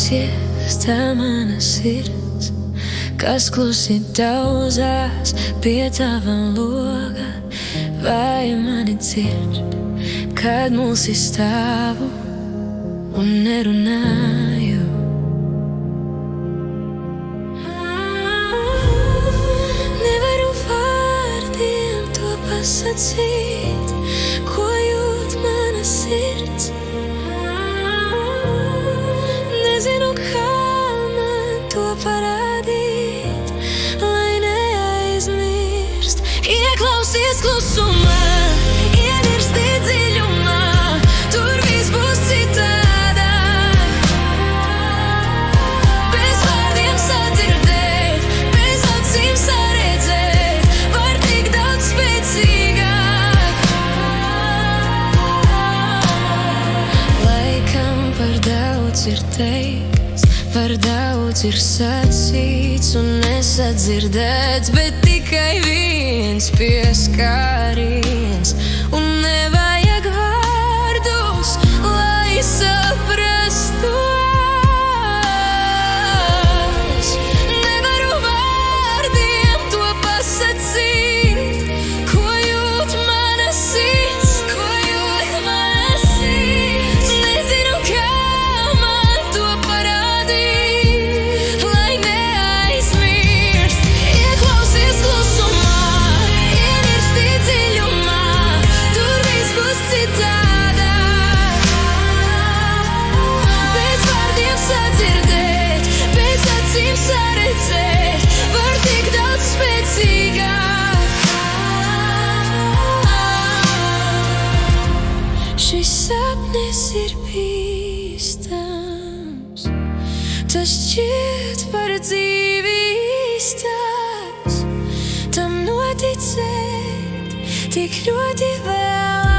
ciesta mana sirds, kas klusi daudzās pie tava loga. Vai mani dzird, kad mulsi stāvu un nerunāju? Nevaru vārdiem to pasacīt, ko jūt mana sirds. Nezinu, kā man to parādīt, lai neaizmirst. Ieklausies klusumā, ienirsti dziļumā, tur viss būs citādāk. Bez vārdiem sadzirdēt, bez acīm saredzēt, var tik daudz spēcīgāk. Laikam par daudz ir teikts, par daudz ir sacīts un nesadzirdēts, bet tikai viens pieskāriens, un nevajag vārdus, lai saprastu. Nevaru vārdiem to pasacīt, ko jūt mana sirds, ko jūt mana sirds. Nezinu, kā man to parādīt, lai neaizmirst. Ieklausies klusumā, ienirsti dziļumā, tur viss būs citādāk. Bez vārdiem sadzirdēt, bez acīm saredzēt, var tik daudz spēcīgāk. Šis sapnis ir bīstams, tas šķiet par dzīvi īstāks. Tam noticēt tik ļoti vēl